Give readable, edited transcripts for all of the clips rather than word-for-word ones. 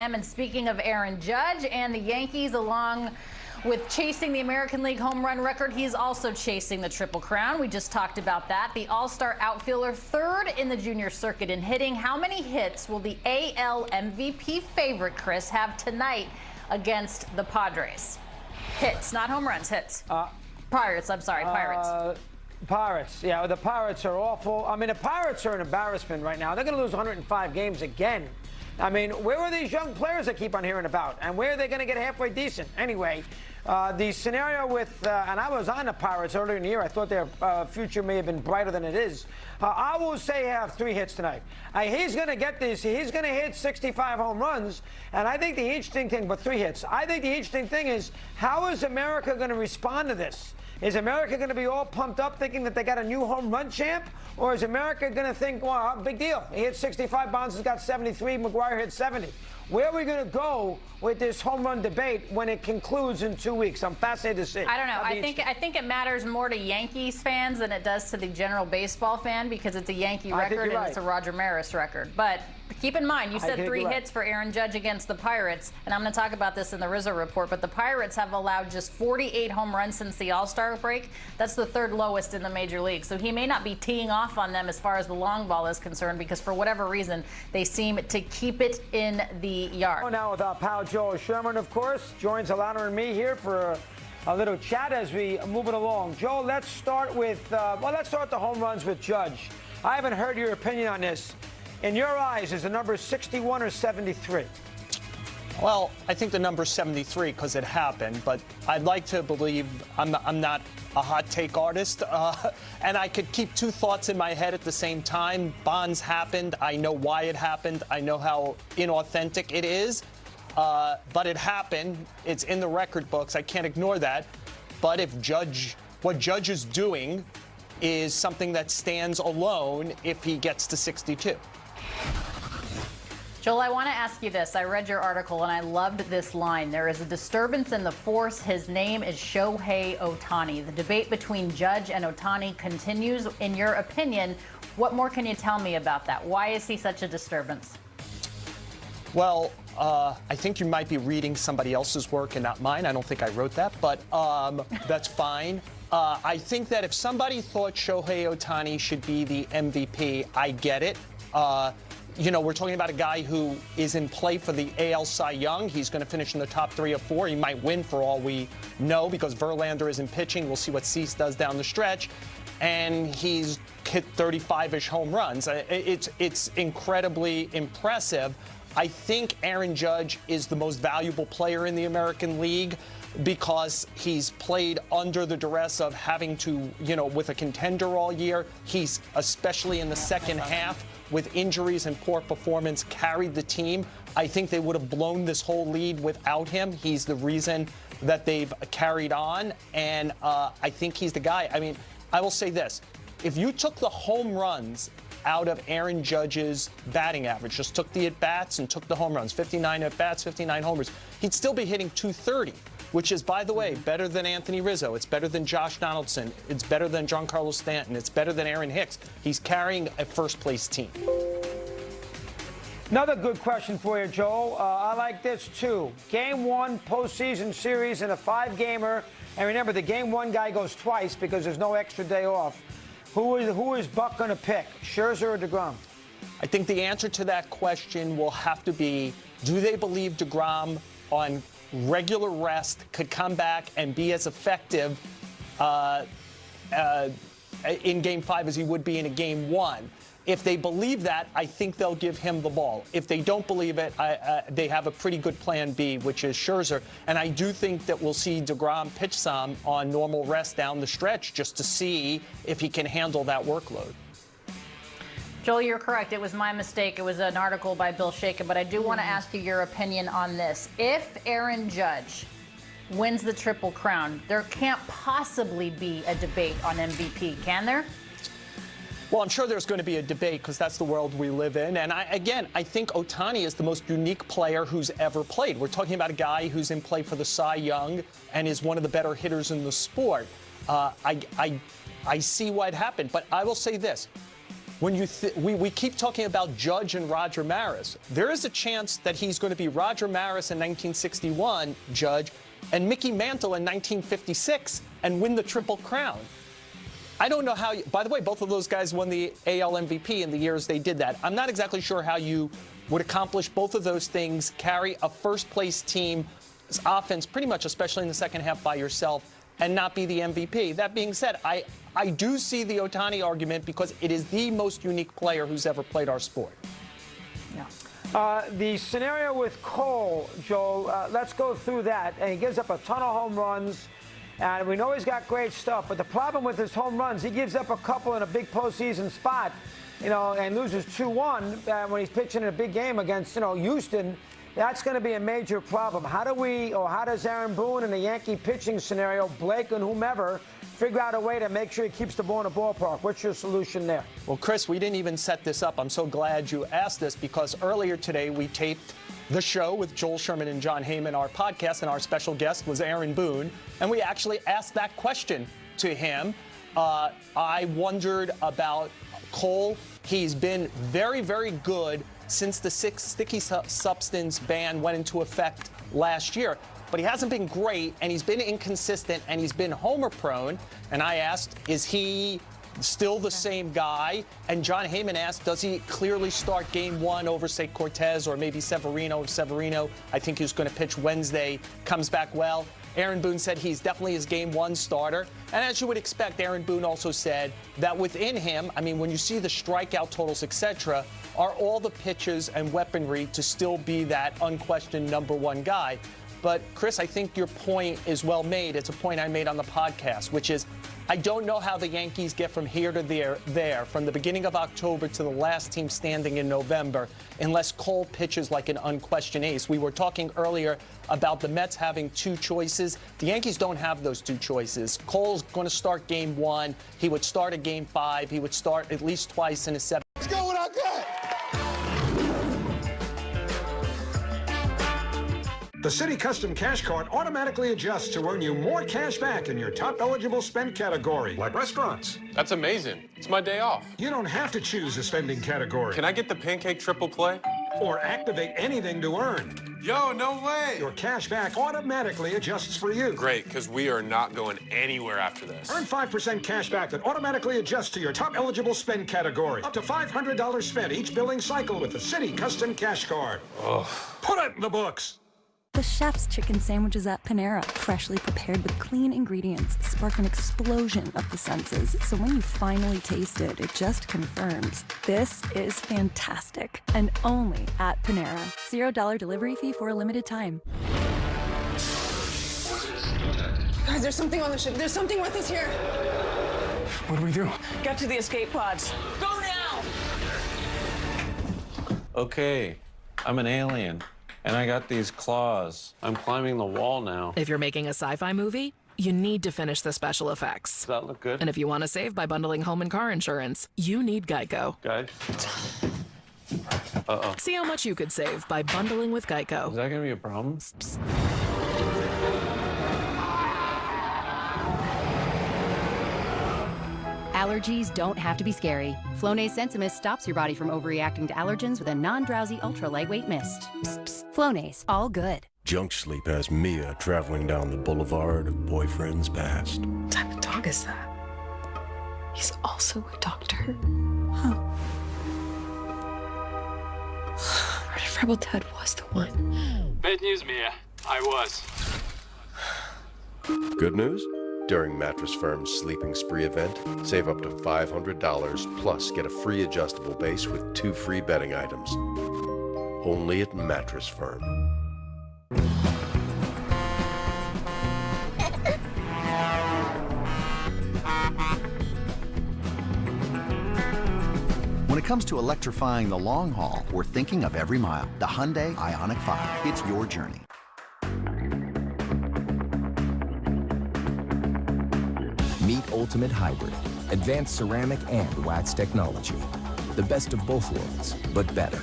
And speaking of Aaron Judge and the Yankees, along with chasing the American League home run record, he's also chasing the Triple Crown. We just talked about that. The All-Star outfielder, third in the junior circuit in hitting. How many hits will the AL MVP favorite, Chris, have tonight against the Padres? Hits, not home runs, hits. Pirates, I'm sorry, Pirates. Pirates, yeah, the Pirates are awful. I mean, the Pirates are an embarrassment right now. They're going to lose 105 games again. I mean, where are these young players that keep on hearing about? And where are they going to get halfway decent? Anyway, the scenario with, and I was on the Pirates earlier in the year. I thought their future may have been brighter than it is. I will say have 3 hits tonight. He's going to get this. He's going to hit 65 home runs. And I think the interesting thing, but 3 hits. I think the interesting thing is, how is America going to respond to this? Is America going to be all pumped up thinking that they got a new home run champ? Or is America going to think, well, big deal. He hit 65, Bonds has got 73, McGuire hit 70. Where are we going to go with this home run debate when it concludes in 2 weeks? I'm fascinated to see. I don't know. I think it matters more to Yankees fans than it does to the general baseball fan, because it's a Yankee record and it's a Roger Maris record. But keep in mind, you said 3 hits for Aaron Judge against the Pirates, and I'm going to talk about this in the Rizzo report, but the Pirates have allowed just 48 home runs since the All-Star break. That's the 3rd lowest in the major league. So he may not be teeing off on them as far as the long ball is concerned, because for whatever reason, they seem to keep it in the yard. Now with our pal Joel Sherman, of course, joins Alana and me here for a little chat as we move it along. Joel, let's start with, let's start the home runs with Judge. I haven't heard your opinion on this. In your eyes, is the number 61 or 73? Well, I think the number's 73 because it happened, but I'd like to believe I'm not a hot take artist, and I could keep 2 thoughts in my head at the same time. Bonds happened. I know why it happened. I know how inauthentic it is, but it happened. It's in the record books. I can't ignore that. But if what Judge is doing is something that stands alone if he gets to 62. Joel, I want to ask you this. I read your article and I loved this line. There is a disturbance in the force. His name is Shohei Ohtani. The debate between Judge and Ohtani continues. In your opinion, what more can you tell me about that? Why is he such a disturbance? Well, I think you might be reading somebody else's work and not mine. I don't think I wrote that, but that's fine. I think that if somebody thought Shohei Ohtani should be the MVP, I get it. You know, we're talking about a guy who is in play for the AL Cy Young. He's going to finish in the top 3 or 4. He might win for all we know because Verlander isn't pitching. We'll see what Cease does down the stretch. And he's hit 35-ish home runs. It's incredibly impressive. I think Aaron Judge is the most valuable player in the American League because he's played under the duress of having to, you know, with a contender all year. He's, especially in the second half, with injuries and poor performance, carried the team. I think they would have blown this whole lead without him. He's the reason that they've carried on, and I think he's the guy. I mean, I will say this. If you took the home runs out of Aaron Judge's batting average, just took the at-bats and took the home runs, 59 at-bats, 59 homers, he'd still be hitting 230, which is, by the way, better than Anthony Rizzo. It's better than Josh Donaldson. It's better than Giancarlo Stanton. It's better than Aaron Hicks. He's carrying a first-place team. Another good question for you, Joel. I like this, too. Game 1 postseason series in a 5-gamer. And remember, the Game 1 guy goes twice because there's no extra day off. Who is Buck going to pick, Scherzer or DeGrom? I think the answer to that question will have to be, do they believe DeGrom on regular rest could come back and be as effective in Game 5 as he would be in a Game 1? If they believe that, I think they'll give him the ball. If they don't believe it, they have a pretty good plan B, which is Scherzer. And I do think that we'll see DeGrom pitch some on normal rest down the stretch just to see if he can handle that workload. Joel, you're correct. It was my mistake. It was an article by Bill Shaken, but I do want to ask you your opinion on this. If Aaron Judge wins the Triple Crown, there can't possibly be a debate on MVP, can there? Well, I'm sure there's going to be a debate because that's the world we live in. And I think Ohtani is the most unique player who's ever played. We're talking about a guy who's in play for the Cy Young and is one of the better hitters in the sport. I see why it happened, but I will say this. when we keep talking about Judge and Roger Maris. There is a chance that he's going to be Roger Maris in 1961, Judge, and Mickey Mantle in 1956 and win the Triple Crown. I don't know how by the way, both of those guys won the AL MVP in the years they did that. I'm not exactly sure how you would accomplish both of those things, carry a first-place team's offense pretty much, especially in the second half, by yourself, and not be the MVP. That being said, I do see the Ohtani argument because it is the most unique player who's ever played our sport. Yeah. The scenario with Cole, Joel, let's go through that. And he gives up a ton of home runs, and we know he's got great stuff. But the problem with his home runs, he gives up a couple in a big postseason spot, and loses 2-1 when he's pitching in a big game against, Houston. That's going to be a major problem. How does Aaron Boone in the Yankee pitching scenario, Blake and whomever, figure out a way to make sure he keeps the ball in the ballpark? What's your solution there? Well, Chris, we didn't even set this up. I'm so glad you asked this because earlier today we taped the show with Joel Sherman and John Heyman, our podcast, and our special guest was Aaron Boone, and we actually asked that question to him. I wondered about Cole. He's been very, very good since the sticky substance ban went into effect last year. But he hasn't been great, and he's been inconsistent, and he's been homer prone. And I asked, is he still the same guy? And John Heyman asked, does he clearly start game one over, say, Cortez or maybe Severino? If Severino, I think he's going to pitch Wednesday, comes back well. Aaron Boone said he's definitely his game one starter. And as you would expect, Aaron Boone also said that within him, I mean, when you see the strikeout totals, etc., are all the pitches and weaponry to still be that unquestioned number one guy. But, Chris, I think your point is well made. It's a point I made on the podcast, which is I don't know how the Yankees get from here to there, from the beginning of October to the last team standing in November, unless Cole pitches like an unquestioned ace. We were talking earlier about the Mets having two choices. The Yankees don't have those two choices. Cole's going to start game one. He would start a game five. He would start at least twice in a seven. Let's go what I got. The Citi Custom Cash Card automatically adjusts to earn you more cash back in your top eligible spend category, like restaurants. That's amazing. It's my day off. You don't have to choose a spending category. Can I get the pancake triple play? Or activate anything to earn. Yo, no way! Your cash back automatically adjusts for you. Great, because we are not going anywhere after this. Earn 5% cash back that automatically adjusts to your top eligible spend category. Up to $500 spent each billing cycle with the Citi Custom Cash Card. Ugh. Put it in the books. The chef's chicken sandwiches at Panera, freshly prepared with clean ingredients, spark an explosion of the senses. So when you finally taste it, it just confirms this is fantastic. And only at Panera. $0 delivery fee for a limited time. Guys, there's something on the ship. There's something with us here. What do we do? Get to the escape pods. Go now! Okay, I'm an alien. And I got these claws. I'm climbing the wall now. If you're making a sci-fi movie, you need to finish the special Does effects. that look good? And if you want to save by bundling home and car insurance, you need Geico. Guys? Uh-oh. See how much you could save by bundling with Geico. Is that going to be a problem? Allergies don't have to be scary. Flonase Sensimus stops your body from overreacting to allergens with a non-drowsy, ultra-lightweight mist. Psst, psst. Flonase, all good. Junk Sleep has Mia traveling down the boulevard of boyfriends past. What type of dog is that? He's also a doctor. Red Rebel Ted was the one. Bad news, Mia. I was. Good news? During Mattress Firm's Sleeping Spree event, save up to $500 plus get a free adjustable base with 2 free bedding items. Only at Mattress Firm. When it comes to electrifying the long haul, we're thinking of every mile. The Hyundai Ioniq 5. It's your journey. Meet Ultimate Hybrid, advanced ceramic and wax technology. The best of both worlds, but better.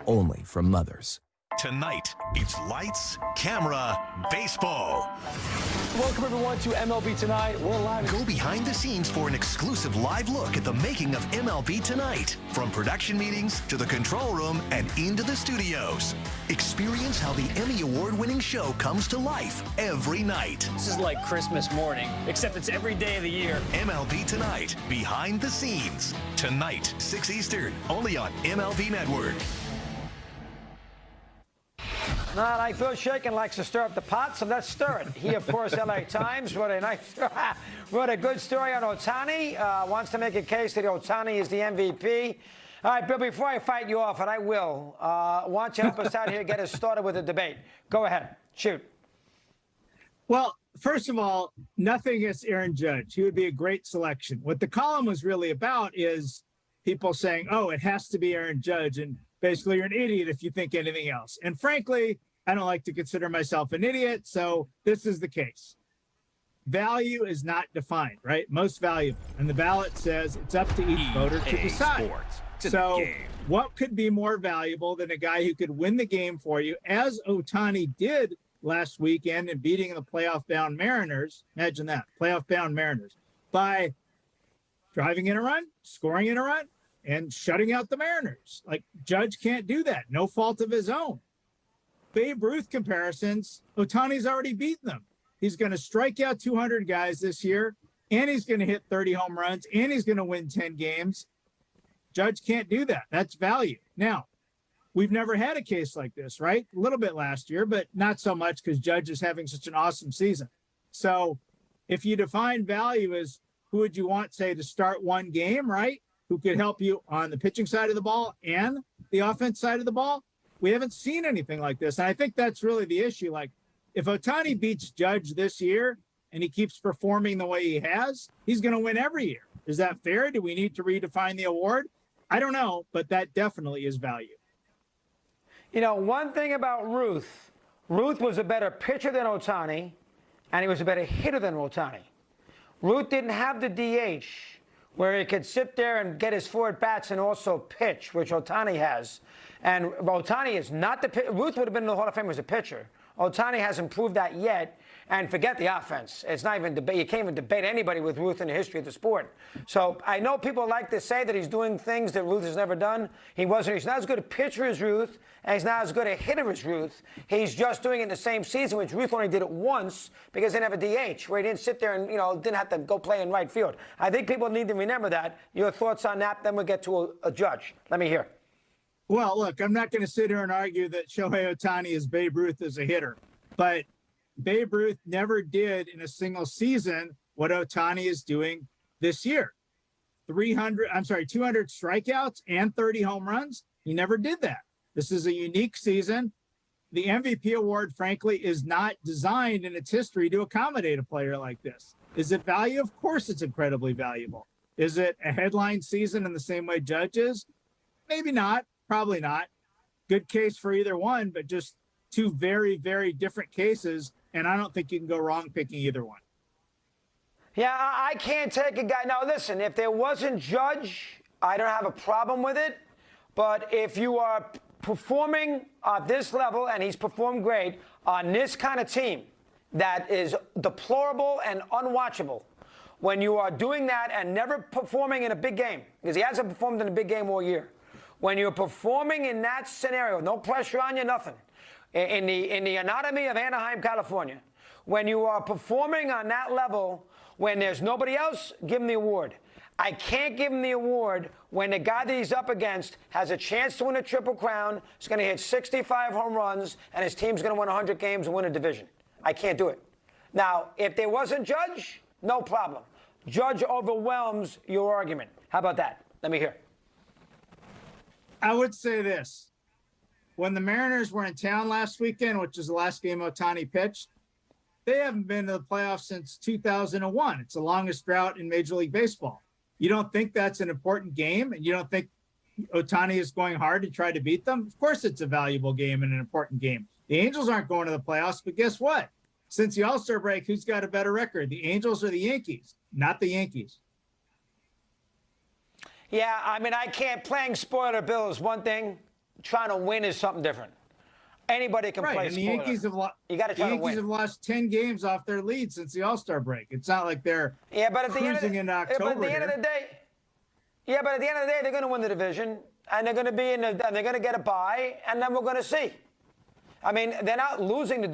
Only from Mothers. Tonight, it's lights, camera, baseball. Welcome, everyone, to MLB Tonight. We're live. Go behind the scenes for an exclusive live look at the making of MLB Tonight. From production meetings to the control room and into the studios. Experience how the Emmy Award-winning show comes to life every night. This is like Christmas morning, except it's every day of the year. MLB Tonight, behind the scenes. Tonight, 6 Eastern, only on MLB Network. Not like Bill Shaken likes to stir up the pot, so let's stir it. He, of course, LA Times, wrote a good story on Ohtani. Wants to make a case that Ohtani is the MVP. All right, Bill, before I fight you off, and I will, why don't you help us out here, get us started with a debate. Go ahead. Shoot. Well, first of all, nothing against Aaron Judge. He would be a great selection. What the column was really about is people saying, oh, it has to be Aaron Judge, and basically you're an idiot if you think anything else. And frankly, I don't like to consider myself an idiot, so this is the case. Value is not defined, right? Most valuable. And the ballot says it's up to each voter to decide. So what could be more valuable than a guy who could win the game for you, as Ohtani did last weekend in beating the playoff-bound Mariners? Imagine that, playoff-bound Mariners, by driving in a run, scoring in a run, and shutting out the Mariners. Like, Judge can't do that. No fault of his own. Babe Ruth comparisons, Ohtani's already beaten them. He's going to strike out 200 guys this year, and he's going to hit 30 home runs, and he's going to win 10 games. Judge can't do that. That's value. Now, we've never had a case like this, right? A little bit last year, but not so much because Judge is having such an awesome season. So if you define value as who would you want, say, to start one game, right? Who could help you on the pitching side of the ball and the offense side of the ball? We haven't seen anything like this. And I think that's really the issue. Like, if Ohtani beats Judge this year and he keeps performing the way he has, he's going to win every year. Is that fair? Do we need to redefine the award? I don't know, but that definitely is value. You know, one thing about Ruth was a better pitcher than Ohtani, and he was a better hitter than Ohtani. Ruth didn't have the DH where he could sit there and get his 4 at-bats and also pitch, which Ohtani has. And Ohtani is not the pitcher. Ruth would have been in the Hall of Fame as a pitcher. Ohtani hasn't proved that yet. And forget the offense. It's not even debate. You can't even debate anybody with Ruth in the history of the sport. So I know people like to say that he's doing things that Ruth has never done. He's not as good a pitcher as Ruth, and he's not as good a hitter as Ruth. He's just doing it in the same season, which Ruth only did it once because they didn't have a DH, where he didn't sit there and, didn't have to go play in right field. I think people need to remember that. Your thoughts on that, then we'll get to a Judge. Let me hear. Well, look, I'm not going to sit here and argue that Shohei Ohtani is Babe Ruth as a hitter, but Babe Ruth never did in a single season what Ohtani is doing this year. 200 strikeouts and 30 home runs. He never did that. This is a unique season. The MVP award, frankly, is not designed in its history to accommodate a player like this. Is it value? Of course it's incredibly valuable. Is it a headline season in the same way Judge is? Maybe not. Probably not. Good case for either one, but just two very, very different cases. And I don't think you can go wrong picking either one. Yeah, I can't take a guy. Now, listen, if there wasn't Judge, I don't have a problem with it. But if you are performing at this level, and he's performed great, on this kind of team that is deplorable and unwatchable, when you are doing that and never performing in a big game, because he hasn't performed in a big game all year, when you're performing in that scenario, no pressure on you, nothing, in the anatomy of Anaheim, California, when you are performing on that level, when there's nobody else, give him the award. I can't give him the award when the guy that he's up against has a chance to win a Triple Crown, is going to hit 65 home runs, and his team's going to win 100 games and win a division. I can't do it. Now, if there wasn't Judge, no problem. Judge overwhelms your argument. How about that? Let me hear. I would say this. When the Mariners were in town last weekend, which is the last game Ohtani pitched, they haven't been to the playoffs since 2001. It's the longest drought in Major League Baseball. You don't think that's an important game, and you don't think Ohtani is going hard to try to beat them? Of course it's a valuable game and an important game. The Angels aren't going to the playoffs, but guess what? Since the All-Star break, who's got a better record, the Angels or the Yankees? Not the Yankees. Yeah, I mean, I can't. Playing spoiler Bill is one thing. Trying to win is something different. anybody can play. And the spoiler. Yankees have you got to try to win. have lost 10 games off their lead since the All-Star break. It's not like they're but at the end of the, in October. but at the end of the day, but at the end of the day, they're going to win the division, and they're going to be and they're going to get a bye, and then we're going to see. I mean, they're not losing the division.